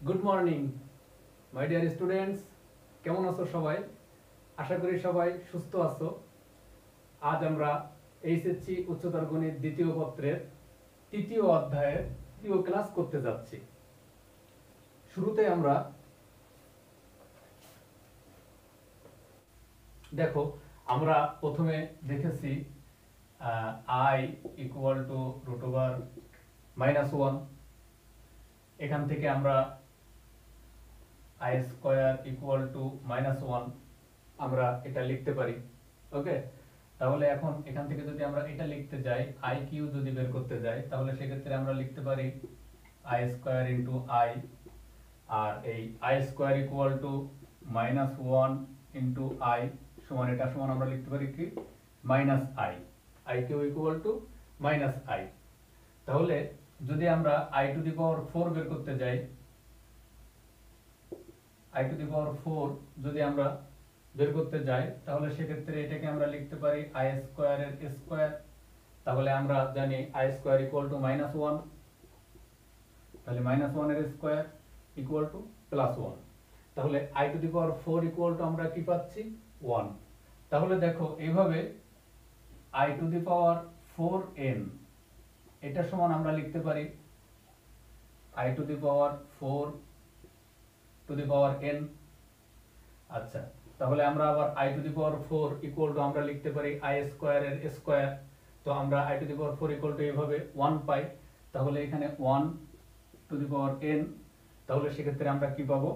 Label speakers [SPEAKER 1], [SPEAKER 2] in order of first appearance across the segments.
[SPEAKER 1] Good morning my dear students, কেমন আছো সবাই? আশা করি সবাই সুস্থ আছো। আজ আমরা এইচএসসি উচ্চতর গণিত দ্বিতীয় পত্রের তৃতীয় অধ্যায়ের তৃতীয় ক্লাস করতে যাচ্ছি। শুরুতে আমরা দেখো আমরা প্রথমে দেখেছি i equal to root over -1। এখান থেকে আমরা আই স্কয়ার ইকুয়াল টু -1 আমরা এটা লিখতে পারি। ওকে, তাহলে এখন এখান থেকে যদি আমরা এটা লিখতে যাই, আই কিউ যদি বের করতে যাই, তাহলে সেক্ষেত্রে আমরা লিখতে পারি আই স্কয়ার ইন্টু আই, আর এই i square equal to -1 into i সমান এটা সমান আমরা লিখতে পারি কি minus i, i cube equal to minus i. তাহলে যদি আমরা আই টু দি পাওয়ার 4 বের করতে যাই, আই টু দি পাওয়ার 4 যদি আমরা বের করতে যাই, তাহলে সেক্ষেত্রে এটাকে আমরা লিখতে পারি আই স্কয়ার এর স্কয়ার। তাহলে আমরা জানি আই স্কয়ার ইকুয়াল টু -1, তাহলে -1 এর স্কয়ার ইকুয়াল টু +1। তাহলে I two the power 4 equal to আমরা কি পাচ্ছি 1। তাহলে দেখো এইভাবে I two the power 4n এটা সমান আমরা লিখতে পারি I two the power 4 two the power n। আচ্ছা, তাহলে আমরা আবার i to the power 4 equal to আমরা লিখতে পারি i স্কয়ার এর স্কয়ার। তো আমরা i to the power 4 equal to এইভাবে 1 পাই। তাহলে এখানে 1 টু দি পাওয়ার n, তাহলে সেক্ষেত্রে আমরা কি পাবো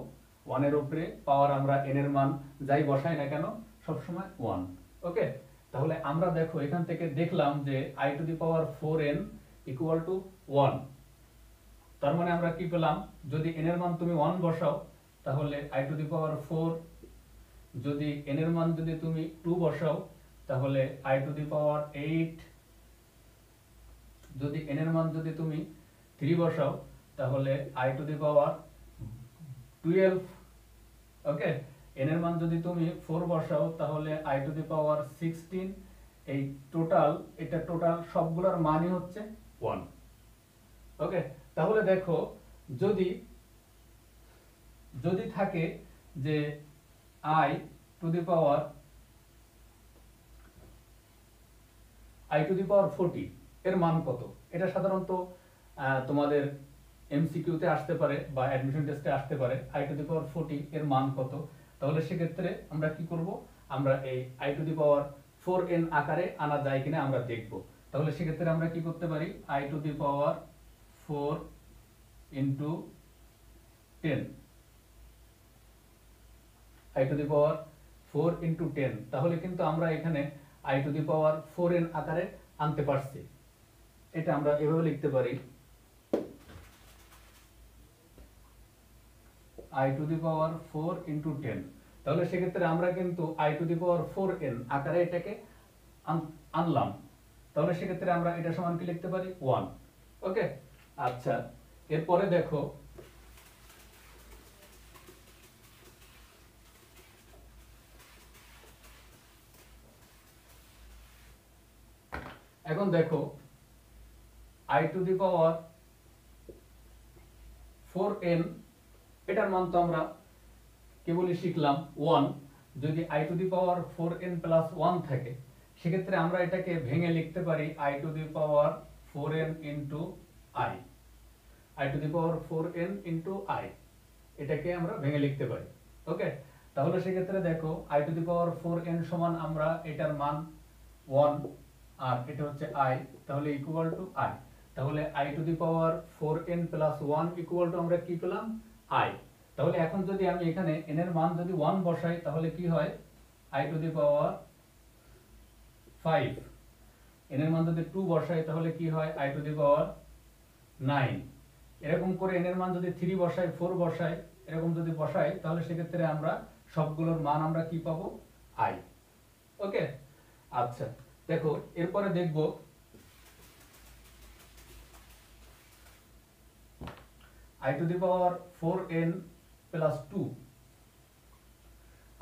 [SPEAKER 1] 1 এর উপরে পাওয়ার আমরা n এর মান যাই বসাই না কেন সব সময় 1। ওকে, তাহলে আমরা দেখো এখান থেকে দেখলাম যে i to the power 4n equal to 1। তার মানে আমরা কি পেলাম, যদি n এর মান তুমি 1 বসাও তাহলে i টু দি পাওয়ার 4, যদি n এর মান যদি তুমি 2 বসাও তাহলে i টু দি পাওয়ার 8, যদি n এর মান যদি তুমি 3 বসাও তাহলে i to the power 12। Okay, n এর মান যদি তুমি 4 বসাও তাহলে i টু দি পাওয়ার 16। এই টোটাল, এটা টোটাল সবগুলোর মানই হচ্ছে 1। ওকে, তাহলে দেখো যদি যদি থাকে যে i টু দি পাওয়ার 40 এর মান কত, এটা সাধারণত তোমাদের এমসিকিউতে আসতে পারে বা অ্যাডমিশন টেস্টে আসতে পারে i টু দি পাওয়ার 40 এর মান কত। তাহলে সেক্ষেত্রে আমরা কি করব, আমরা এই i to the power 4n আকারে আনা যায় কিনা আমরা দেখব। তাহলে সেক্ষেত্রে আমরা কি করতে পারি i to the power 4 into 10, i to the power 4 into 10। তাহলে কিন্তু আমরা এখানে i to the power 4n আকারে আনতে পারছি। এটা আমরা এভাবে লিখতে পারি i to the power 4 into 10। তাহলে সেক্ষেত্রে আমরা কিন্তু i to the power 4n আকারে এটাকে আনলাম। তাহলে সেক্ষেত্রে আমরা এটা সমান কি লিখতে পারি 1। ওকে, আচ্ছা, এরপরে দেখো এখন দেখো i to the power 4n এটার মান তো আমরা কেবলই শিখলাম 1। যদি i to the power 4n plus 1 থাকে সেক্ষেত্রে আমরা এটাকে ভেঙে লিখতে পারি i to the power 4n into i, i to the power 4n into i, এটাকে আমরা ভেঙে লিখতে পারি। ওকে, তাহলে সেক্ষেত্রে দেখো i to the power 4n সমান আমরা এটার মান 1 আর এটা হচ্ছে i, তাহলে ইকুয়াল টু i। তাহলে i to the power 4n plus 1 equal to আমরা কি পেলাম i। তাহলে এখন যদি আমি এখানে n এর মান যদি 1 বসাই তাহলে কি হয় i to the power 5, n এর মান যদি 2 বসাই তাহলে কি হয় i টু দি পাওয়ার 9। এরকম করে n এর মান যদি 3 বসাই 4 বসাই এরকম যদি বসাই তাহলে সেক্ষেত্রে আমরা সবগুলোর মান আমরা কি পাবো i। ওকে, আচ্ছা, দেখো এরপরে দেখব i to the power 4n plus 2,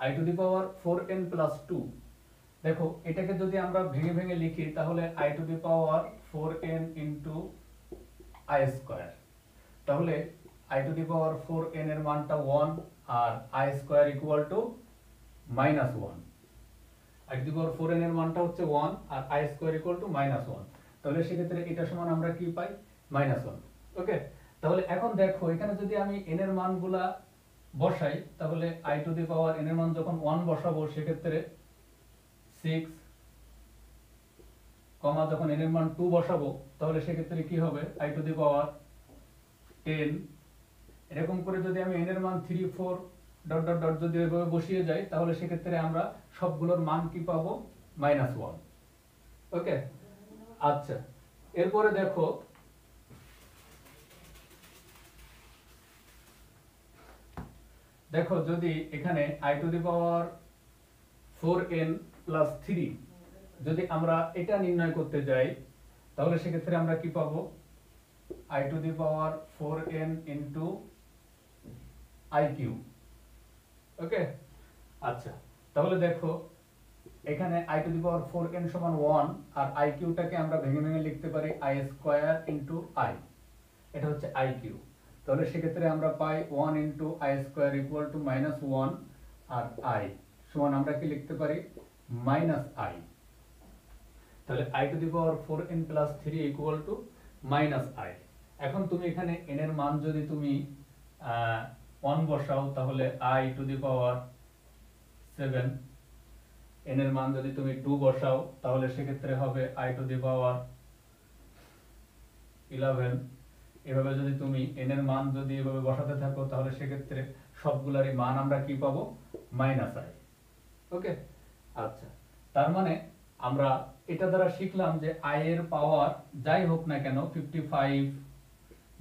[SPEAKER 1] i to the power 4n plus 2। দেখো এটাকে যদি আমরা ভেঙে ভেঙে লিখি তাহলে i to the power 4n into i square. তাহলে i to the power 4n এর মানটা 1 আর i square equal to -1। i to the power 4n এর মানটা হচ্ছে 1 আর i স্কয়ার ইকুয়াল টু -1। তাহলে সেক্ষেত্রে এটা সমান আমরা কি পাই -1। ওকে, তাহলে এখন দেখো এখানে যদি আমি n এর মানগুলা বসাই তাহলে i to the power n এর মান যখন 1 বসাবো সেক্ষেত্রে 6 কমা যখন n এর মান 2 বসাবো তাহলে সেক্ষেত্রে কি হবে i টু দি পাওয়ার 10। এরকম করে যদি আমি n এর মান 3 4 ডট ডট ডট যদি এভাবে বসিয়ে যাই তাহলে সেক্ষেত্রে আমরা সবগুলোর মান কি পাবো -1। ওকে, আচ্ছা এরপরে দেখো দেখো যদি এখানে i to the power 4n plus 3 যদি আমরা এটা নির্ণয় করতে যাই তাহলে সেক্ষেত্রে আমরা কি পাবো i to the power 4n into i cube. Okay, আচ্ছা তাহলে দেখো এখানে i to the power 4n সমান 1 আর i কিউবটাকে আমরা ভেঙে ভেঙে লিখতে পারি i স্কয়ার ইনটু i, এটা হচ্ছে i কিউব। তাহলে সেক্ষেত্রে আমরা পাই 1 into i square equal to -1 আর i সমান আমরা কি লিখতে পারি -i। তাহলে i to the power 4n plus 3 equal to -i। এখন তুমি এখানে n এর মান যদি তুমি 1 বসাও তাহলে i to the power 7, n এর মান যদি তুমি 2 বসাও তাহলে সেক্ষেত্রে হবে i টু দি পাওয়ার 11। এভাবে যদি তুমি n এর মান যদি এভাবে বসাতে থাকো তাহলে সেক্ষেত্রে সবগুলারই মান আমরা কি পাবো -i। ওকে, আচ্ছা তার মানে আমরা এটা দ্বারা শিখলাম যে i এর পাওয়ার যাই হোক না কেন 55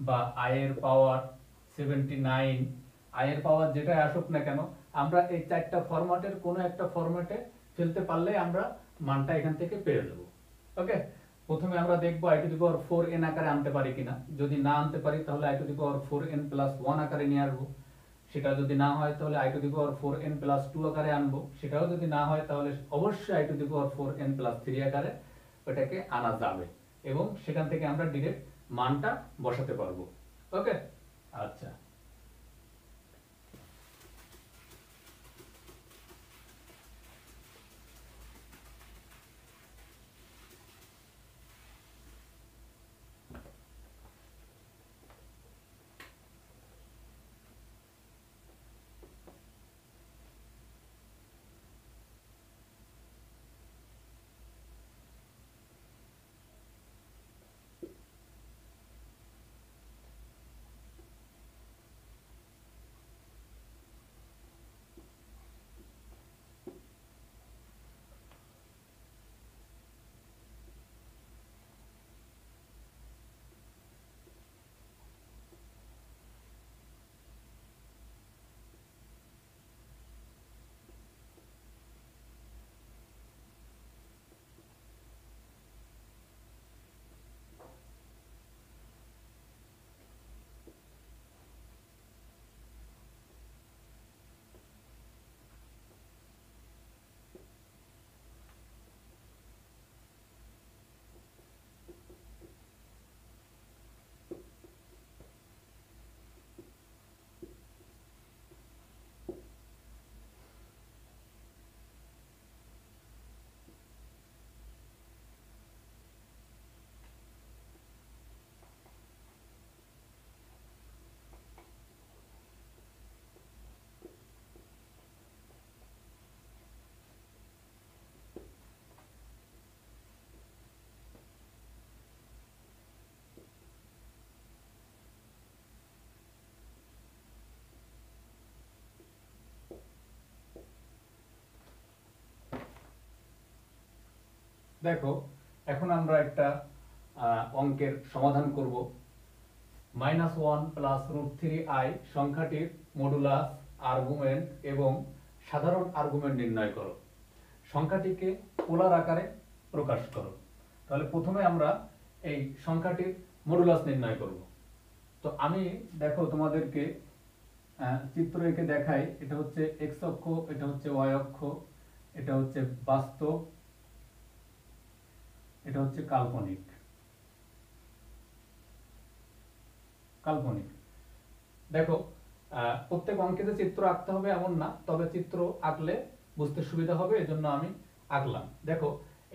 [SPEAKER 1] বা i এর পাওয়ার 79, i এর পাওয়ার যেটাই আসুক না কেন আমরা এই চারটা ফরম্যাটের কোনো একটা ফরম্যাটে ফেলতে পারলে আমরা মানটা এখান থেকে পেয়ে যাব। ওকে, প্রথমে আমরা দেখব i to the power 4n আকারে আনতে পারি কিনা। যদি না আনতে পারি তাহলে i to the power 4n plus 1 আকারে নিয়ে আসবো। সেটা যদি না হয় তাহলে i to the power 4n plus 2 আকারে আনবো। সেটাও যদি না হয় তাহলে অবশ্যই i to the power 4n plus 3 আকারে ওটাকে আনা যাবে এবং সেখান থেকে আমরা ডাইরেক্ট মানটা বসাতে পারবো। ওকে, আচ্ছা দেখো এখন আমরা একটা অঙ্কের সমাধান করব। -1 প্লাস √3i সংখ্যাটির মডুলাস, আর্গুমেন্ট এবং সাধারণ আর্গুমেন্ট নির্ণয় করো। সংখ্যাটিকে পোলার আকারে প্রকাশ করো। তাহলে প্রথমে আমরা এই সংখ্যাটির মডুলাস নির্ণয় করব। তো আমি দেখো তোমাদেরকে চিত্র এঁকে দেখাই। এটা হচ্ছে x অক্ষ, এটা হচ্ছে y অক্ষ, এটা হচ্ছে বাস্তব, এটা হচ্ছে কাল্পনিক। কাল্পনিক দেখো প্রত্যেক অঙ্কে যে চিত্র আঁকতে হবে এমন না, তবে চিত্র আঁকলে বুঝতে সুবিধা হবে, এজন্য আমি আঁকলাম। দেখো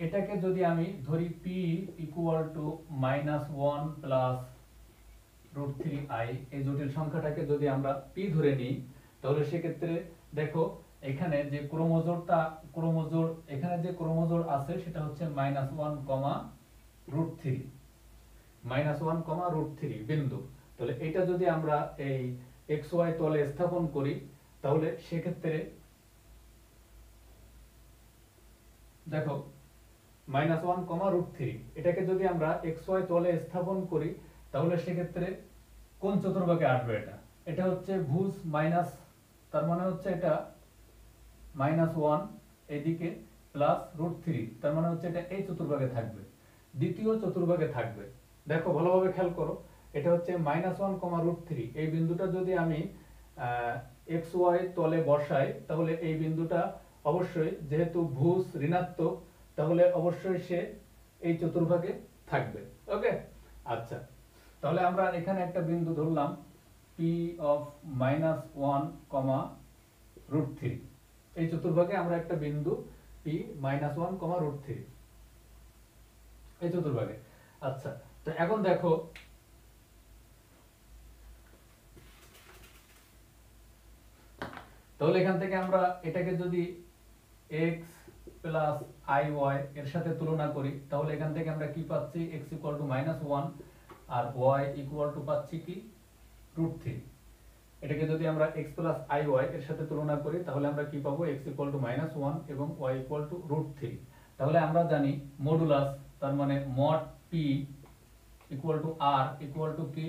[SPEAKER 1] এটাকে যদি আমি ধরি p equal to -1 plus √3i, এই জটিল সংখ্যাটাকে যদি আমরা p ধরে নিই, তাহলে সেক্ষেত্রে দেখো এখানে যে ক্রোমোজোর এখানে যে ক্রোমোজোর আছে সেটা হচ্ছে -1, √3 -1, বিন্দু। তাহলে এটা যদি আমরা এই xy তলে স্থাপন করি, তাহলে সেক্ষেত্রে দেখো -1, √3 এটাকে যদি আমরা xy তলে স্থাপন করি, তাহলে সেক্ষেত্রে কোন চতুর্ভাগে আসবে? এটা হচ্ছে ভুজ মাইনাস, তার মানে হচ্ছে এটা -1 এদিকে প্লাস √3, তার মানে হচ্ছে এটা এই চতুর্ভাগে থাকবে, দ্বিতীয় চতুর্ভাগে থাকবে। দেখো ভালোভাবে খেয়াল করো, এটা হচ্ছে -1, √3, এই বিন্দুটা যদি আমি xy তলে বসাই, তাহলে এই বিন্দুটা অবশ্যই যেহেতু ভুজ ঋণাত্মক, তাহলে অবশ্যই সে এই চতুর্ভাগে থাকবে। ওকে, আচ্ছা, তাহলে আমরা এখানে একটা বিন্দু ধরলাম p অফ -1, √3, এই চতুর্ভাগে আমরা একটা বিন্দু p -1, √3 এই চতুর্ভাগে। আচ্ছা, তো এখন দেখো তাহলে এখান থেকে আমরা এটাকে যদি x প্লাস iy এর সাথে তুলনা করি, তাহলে এখান থেকে আমরা কি পাচ্ছি? x ইকুয়াল টু -1 আর y ইকুয়াল টু পাচ্ছি কি √3। এটাকে যদি আমরা x প্লাস iy এর সাথে তুলনা করি, তাহলে আমরা কি পাবো? x ইকুয়াল টু -1 এবং y ইকুয়াল টু √3। তাহলে আমরা জানি মডুলাস, তার মানে mod p equal to r equal to কি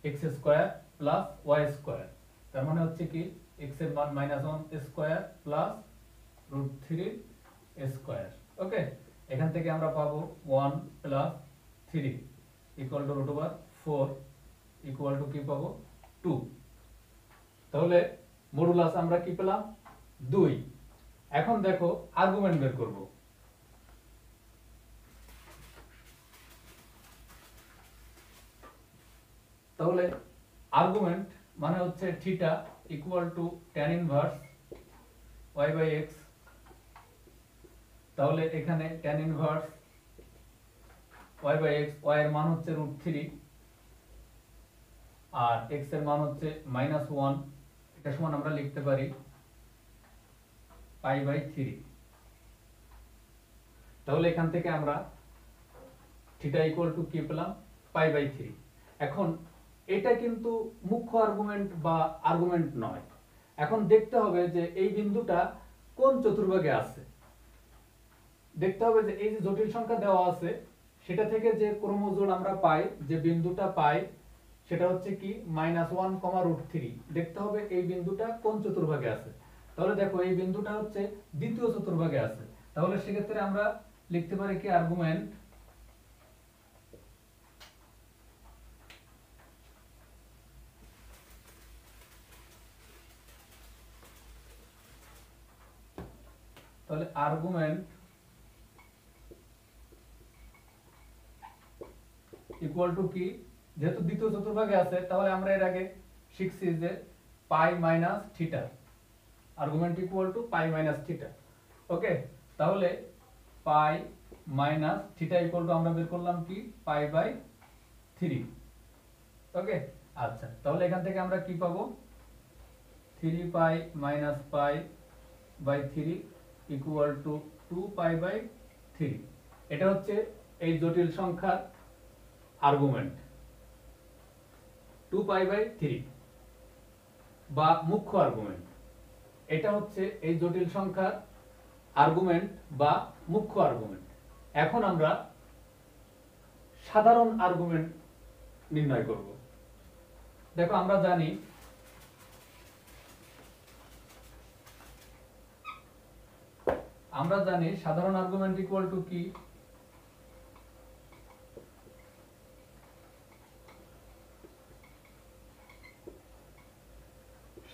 [SPEAKER 1] √x square plus y square, তার মানে হচ্ছে কি x এর মান -1 স্কয়ার প্লাস √3 স্কয়ার। ওকে, এখান থেকে আমরা পাবো 1 plus 3 equal two √4 equal to কি পাবো? 2। তাহলে মডুলাস আমরা কি পেলাম? 2। এখন দেখো আর্গুমেন্ট বের করব। তাহলে আর্গুমেন্ট মানে হচ্ছে theta equal to tan inverse y by x। তাহলে এখানে tan inverse y by x, y এর মান হচ্ছে √3 আর x এর মান হচ্ছে -1, এটা সমান আমরা লিখতে পারি π/3। তাহলে এখান থেকে আমরা থিটা ইকুয়াল টু কি পেলাম? π/3। এখন এটা কিন্তু মুখ্য আর্গুমেন্ট বা আর্গুমেন্ট নয়। এখন দেখতে হবে যে এই বিন্দুটা কোন চতুর্ভাগে আছে। দেখতে হবে যে এই যে জটিল সংখ্যা দেওয়া আছে সেটা থেকে যে ক্রোমোজোর আমরা পাই, যে বিন্দুটা পাই, সেটা হচ্ছে কি -1, √3। দেখতে হবে এই বিন্দুটা কোন চতুর্ভাগে আছে। তাহলে দেখো এই বিন্দুটা হচ্ছে দ্বিতীয় চতুর্ভাগে আছে। তাহলে সেক্ষেত্রে আমরা লিখতে পারি কি আর্গুমেন্ট তাহলে আর্গুমেন্ট ইকুয়াল টু কি, যেহেতু দ্বিতীয় চতুর্ভাগে আছে, তাহলে আমরা এর আগে শিখছি যে π - theta, argument equal to π - theta. Okay, তাহলে π - থিটা ইকুয়াল টু আমরা বের করলাম কি π/3। ওকে, আচ্ছা, তাহলে এখান থেকে আমরা কি পাবো? 3π - π/3 ইকুয়াল টু 2π/3। এটা হচ্ছে এই জটিল সংখ্যার আর্গুমেন্ট 2π/3 বা মুখ্য আর্গুমেন্ট। এটা হচ্ছে এই জটিল সংখ্যার আর্গুমেন্ট বা মুখ্য আর্গুমেন্ট। এখন আমরা সাধারণ আর্গুমেন্ট নির্ণয় করব। দেখো আমরা জানি সাধারণ আর্গুমেন্ট ইকুয়াল টু কি?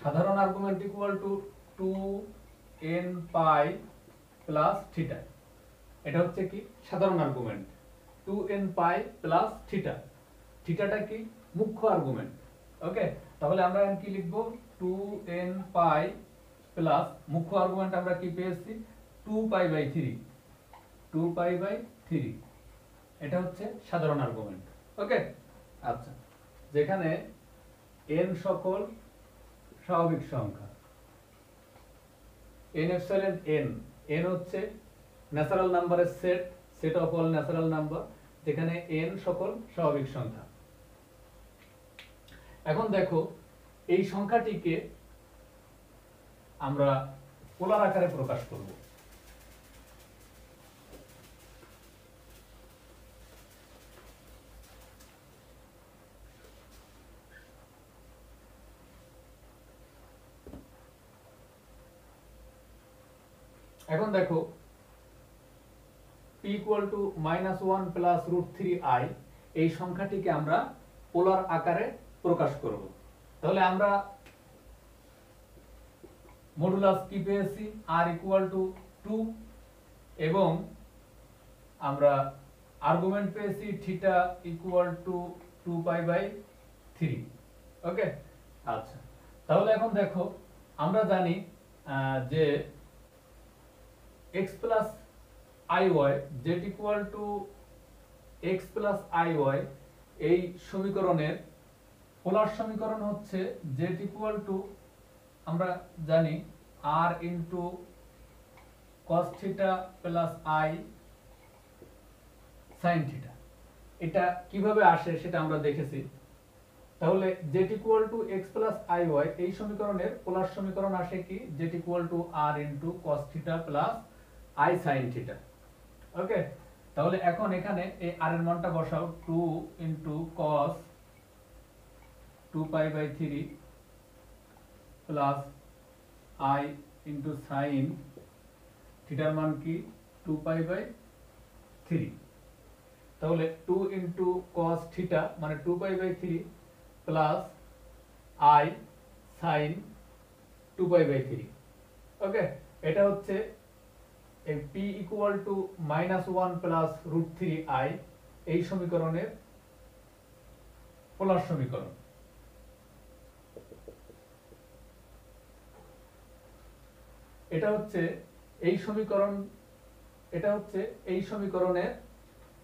[SPEAKER 1] সাধারণ argument equal two 2nπ plus theta. এটা হচ্ছে কি সাধারণ আর্গুমেন্ট 2nπ প্লাস থিটা। থিটাটা কি মুখ্য আর্গুমেন্ট। ওকে, তাহলে আমরা এখন কি লিখব 2n পাই প্লাস মুখ্য আর্গুমেন্ট আমরা কি পেয়েছি 2 পাই/3 2 পাই/3 এটা হচ্ছে সাধারণ আর্গুমেন্ট। ওকে, আচ্ছা, যেখানে n সকল স্বাভাবিক সংখ্যা, n এপসিলন n, n হচ্ছে ন্যাচারাল নাম্বারের set, set of all natural number, যেখানে n সকল স্বাভাবিক সংখ্যা। এখন দেখো এই সংখ্যাটিকে আমরা পোলার আকারে প্রকাশ করব। এখন দেখো p = -1 + √3i, এই সংখ্যাটিকে আমরা পোলার আকারে প্রকাশ করব। তাহলে আমরা মডুলাস কি পেয়েছি r = 2 এবং আমরা আর্গুমেন্ট পেয়েছি θ = 2π/3। ওকে, আচ্ছা, তাহলে এখন দেখো আমরা জানি যে x + iy z = x + iy, এই সমীকরণের পোলার সমীকরণ হচ্ছে z = আমরা জানি r * cos θ + i sin θ। এটা কিভাবে আসে সেটা আমরা দেখেছি। তাহলে z = x + iy, এই সমীকরণের পোলার সমীকরণ আসে কি z = r * cos θ + i sin θ। ওকে, তাহলে এখন এখানে এই r এর মানটা বসাও, 2 * cos 2π/3 + i * sin θ এর মান কি 2π/3। তাহলে 2 * cos θ মানে 2π/3 প্লাস i sin 2π/3। ওকে, এটা হচ্ছে এই p = -1 + √3i, এই সমীকরণের পোলার সমীকরণ। এটা হচ্ছে এই সমীকরণ, এটা হচ্ছে এই সমীকরণের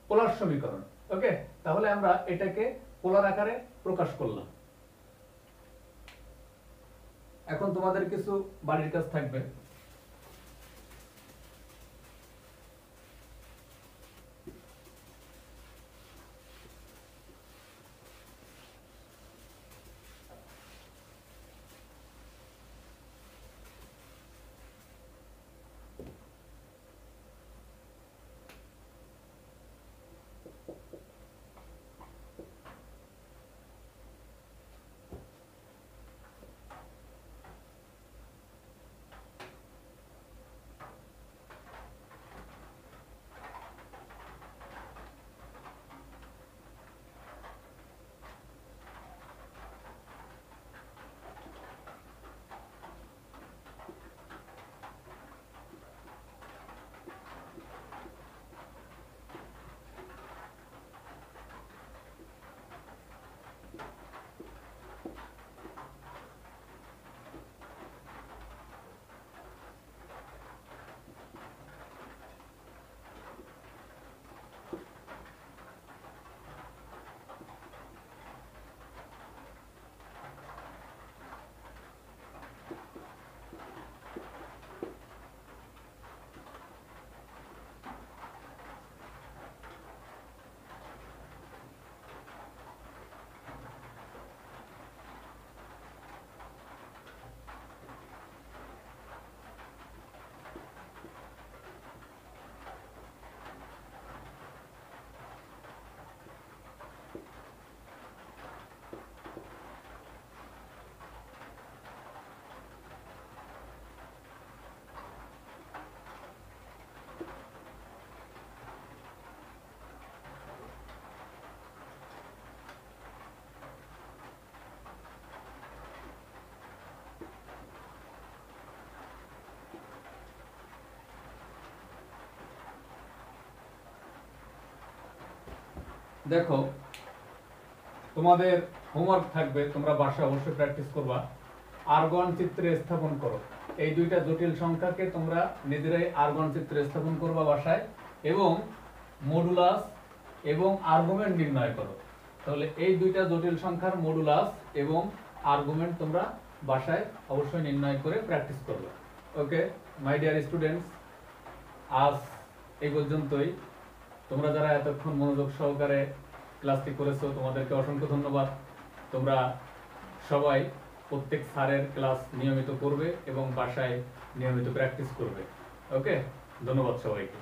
[SPEAKER 1] পোলার সমীকরণ। ওকে, তাহলে আমরা এটাকে পোলার আকারে প্রকাশ করলাম। এখন তোমাদের কিছু বাড়ির কাজ থাকবে। দেখো তোমাদের হোমওয়ার্ক থাকবে, তোমরা বাসায় অবশ্যই প্র্যাকটিস করবা। আর্গন চিত্রে স্থাপন করো। এই দুইটা জটিল সংখ্যাকে তোমরা নিজেরাই আর্গন চিত্রে স্থাপন করবা বাসায়, এবং মডুলাস এবং আর্গুমেন্ট নির্ণয় করো। তাহলে এই দুইটা জটিল সংখ্যার মডুলাস এবং আর্গুমেন্ট তোমরা বাসায় অবশ্যই নির্ণয় করে প্র্যাকটিস করবে। ওকে মাই ডিয়ার স্টুডেন্টস, আজ এই পর্যন্তই। তোমরা যারা এতক্ষণ মনোযোগ সহকারে ক্লাসটি করেছো তোমাদেরকে অসংখ্য ধন্যবাদ। তোমরা সবাই প্রত্যেক স্যারের ক্লাস নিয়মিত করবে এবং বাসায় নিয়মিত প্র্যাকটিস করবে। ওকে, ধন্যবাদ সবাইকে।